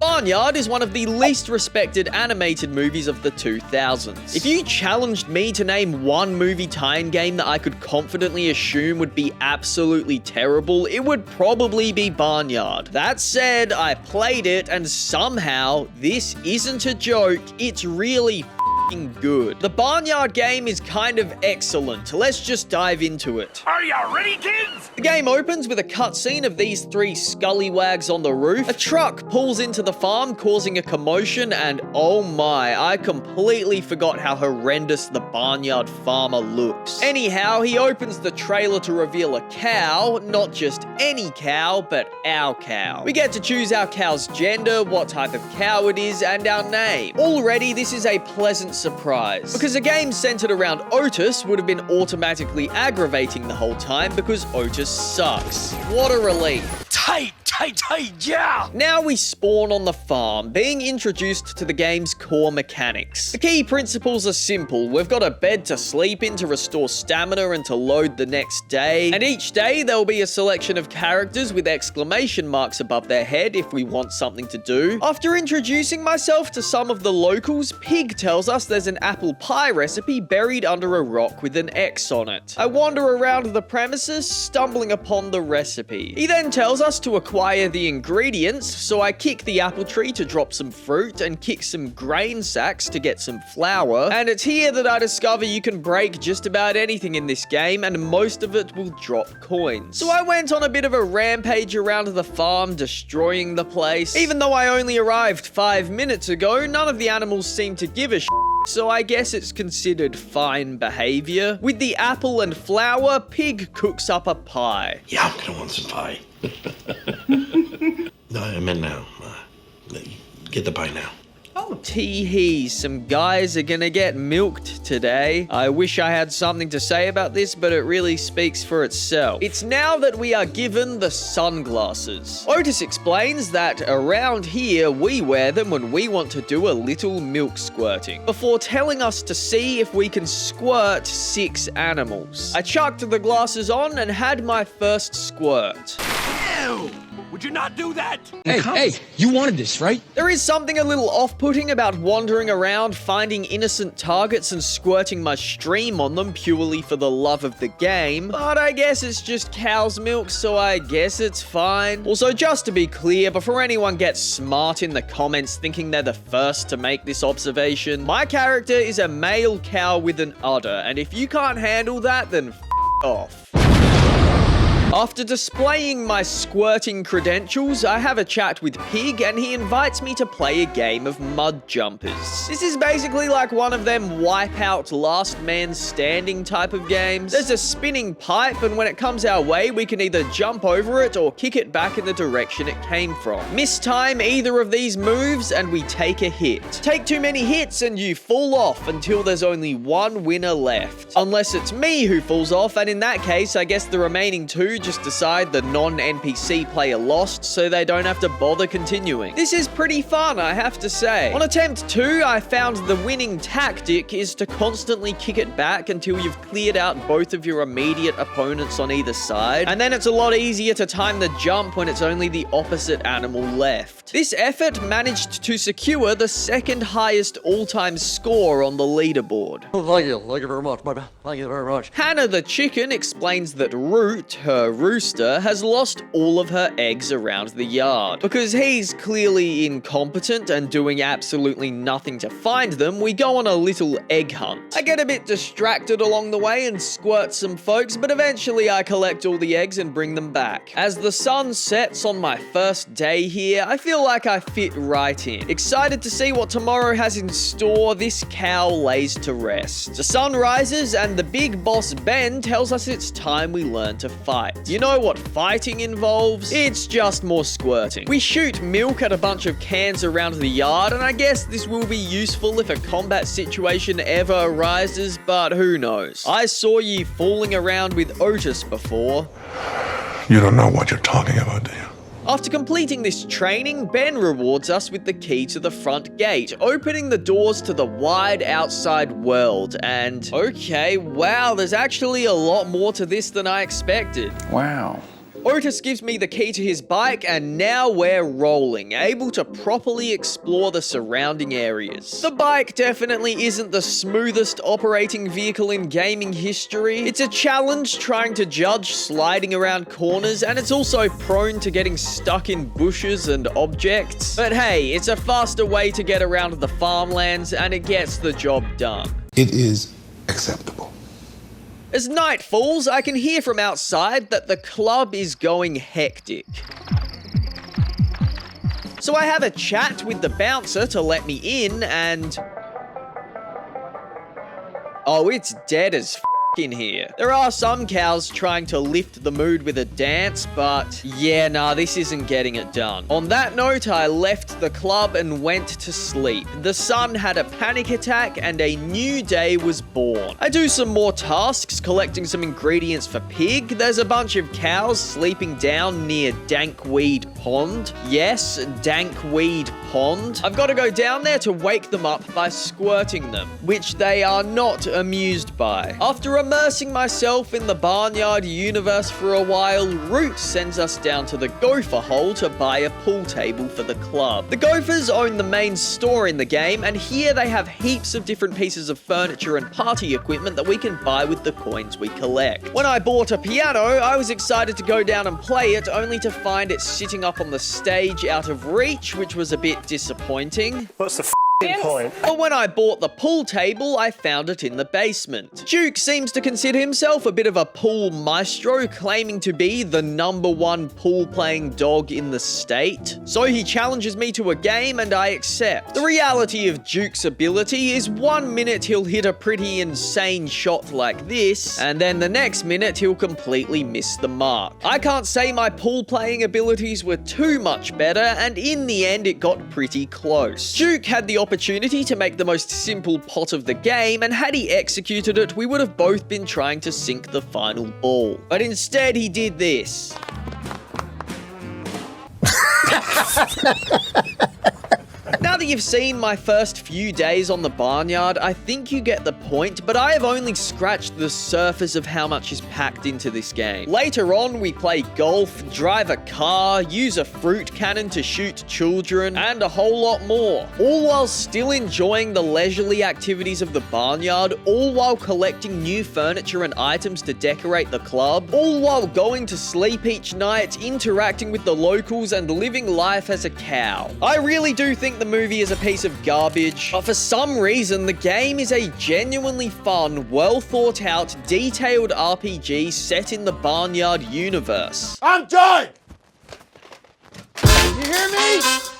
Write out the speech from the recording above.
Barnyard is one of the least respected animated movies of the 2000s. If you challenged me to name one movie tie-in game that I could confidently assume would be absolutely terrible, it would probably be Barnyard. That said, I played it and somehow, this isn't a joke, it's really good. The Barnyard game is kind of excellent. Let's just dive into it. Are you ready, kids? The game opens with a cutscene of these three scallywags on the roof. A truck pulls into the farm, causing a commotion, and oh my, I completely forgot how horrendous the Barnyard farmer looks. Anyhow, he opens the trailer to reveal a cow, not just any cow, but our cow. We get to choose our cow's gender, what type of cow it is, and our name. Already, this is a pleasant surprise, because a game centered around Otis would have been automatically aggravating the whole time because Otis sucks. What a relief. Tight, yeah! Now we spawn on the farm, being introduced to the game's core mechanics. The key principles are simple. We've got a bed to sleep in to restore stamina and to load the next day. And each day there will be a selection of characters with exclamation marks above their head if we want something to do. After introducing myself to some of the locals, Pig tells us there's an apple pie recipe buried under a rock with an X on it. I wander around the premises, stumbling upon the recipe. He then tells us to acquire the ingredients, so I kick the apple tree to drop some fruit and kick some grain sacks to get some flour. And it's here that I discover you can break just about anything in this game and most of it will drop coins. So I went on a bit of a rampage around the farm, destroying the place. Even though I only arrived 5 minutes ago, none of the animals seem to give a shit. So I guess it's considered fine behavior. With the apple and flour, Pig cooks up a pie. Yeah, I'm gonna want some pie. No, I meant now. Get the pie now. Oh, tee-hee, some guys are gonna get milked today. I wish I had something to say about this, but it really speaks for itself. It's now that we are given the sunglasses. Otis explains that around here, we wear them when we want to do a little milk squirting, before telling us to see if we can squirt 6 animals. I chucked the glasses on and had my first squirt. Ew! Would you not do that? Hey, you wanted this, right? There is something a little off-putting about wandering around, finding innocent targets and squirting my stream on them purely for the love of the game, but I guess it's just cow's milk, so I guess it's fine. Also, just to be clear, before anyone gets smart in the comments thinking they're the first to make this observation, my character is a male cow with an udder, and if you can't handle that, then f*** off. After displaying my squirting credentials, I have a chat with Pig and he invites me to play a game of mud jumpers. This is basically like one of them Wipeout last man standing type of games. There's a spinning pipe and when it comes our way, we can either jump over it or kick it back in the direction it came from. Mistime either of these moves and we take a hit. Take too many hits and you fall off until there's only one winner left. Unless it's me who falls off, and in that case, I guess the remaining 2 just decide the non-NPC player lost so they don't have to bother continuing. This is pretty fun, I have to say. On attempt 2, I found the winning tactic is to constantly kick it back until you've cleared out both of your immediate opponents on either side, and then it's a lot easier to time the jump when it's only the opposite animal left. This effort managed to secure the 2nd highest all-time score on the leaderboard. Thank you very much, baby. Thank you very much. Hannah the chicken explains that Root, her rooster, has lost all of her eggs around the yard. Because he's clearly incompetent and doing absolutely nothing to find them, we go on a little egg hunt. I get a bit distracted along the way and squirt some folks, but eventually I collect all the eggs and bring them back. As the sun sets on my first day here, I feel like I fit right in. Excited to see what tomorrow has in store, this cow lays to rest. The sun rises and the big boss Ben tells us it's time we learn to fight. You know what fighting involves? It's just more squirting. We shoot milk at a bunch of cans around the yard, and I guess this will be useful if a combat situation ever arises, but who knows? I saw you fooling around with Otis before. You don't know what you're talking about, do you? After completing this training, Ben rewards us with the key to the front gate, opening the doors to the wide outside world. And okay, wow, there's actually a lot more to this than I expected. Wow. Otis gives me the key to his bike, and now we're rolling, able to properly explore the surrounding areas. The bike definitely isn't the smoothest operating vehicle in gaming history. It's a challenge trying to judge sliding around corners, and it's also prone to getting stuck in bushes and objects. But hey, it's a faster way to get around the farmlands, and it gets the job done. It is acceptable. As night falls, I can hear from outside that the club is going hectic. So I have a chat with the bouncer to let me in, and... oh, it's dead as in here. There are some cows trying to lift the mood with a dance, but yeah, nah, this isn't getting it done. On that note, I left the club and went to sleep. The sun had a panic attack and a new day was born. I do some more tasks, collecting some ingredients for pig. There's a bunch of cows sleeping down near Dankweed Pond. Yes, Dankweed Pond. I've got to go down there to wake them up by squirting them, which they are not amused by. After immersing myself in the barnyard universe for a while, Root sends us down to the Gopher Hole to buy a pool table for the club. The Gophers own the main store in the game, and here they have heaps of different pieces of furniture and party equipment that we can buy with the coins we collect. When I bought a piano, I was excited to go down and play it, only to find it sitting up on the stage out of reach, which was a bit disappointing. What's the point? But when I bought the pool table, I found it in the basement. Duke seems to consider himself a bit of a pool maestro, claiming to be the #1 pool-playing dog in the state. So he challenges me to a game, and I accept. The reality of Duke's ability is 1 minute he'll hit a pretty insane shot like this, and then the next minute he'll completely miss the mark. I can't say my pool-playing abilities were too much better, and in the end it got pretty close. Duke had the opportunity to make the most simple pot of the game, and had he executed it, we would have both been trying to sink the final ball. But instead, he did this. Now that you've seen my first few days on the barnyard, I think you get the point, but I have only scratched the surface of how much is packed into this game. Later on, we play golf, drive a car, use a fruit cannon to shoot children, and a whole lot more. All while still enjoying the leisurely activities of the barnyard, all while collecting new furniture and items to decorate the club, all while going to sleep each night, interacting with the locals, and living life as a cow. I really do think the movie is a piece of garbage, but for some reason, the game is a genuinely fun, well thought out, detailed RPG set in the barnyard universe. I'm done! You hear me?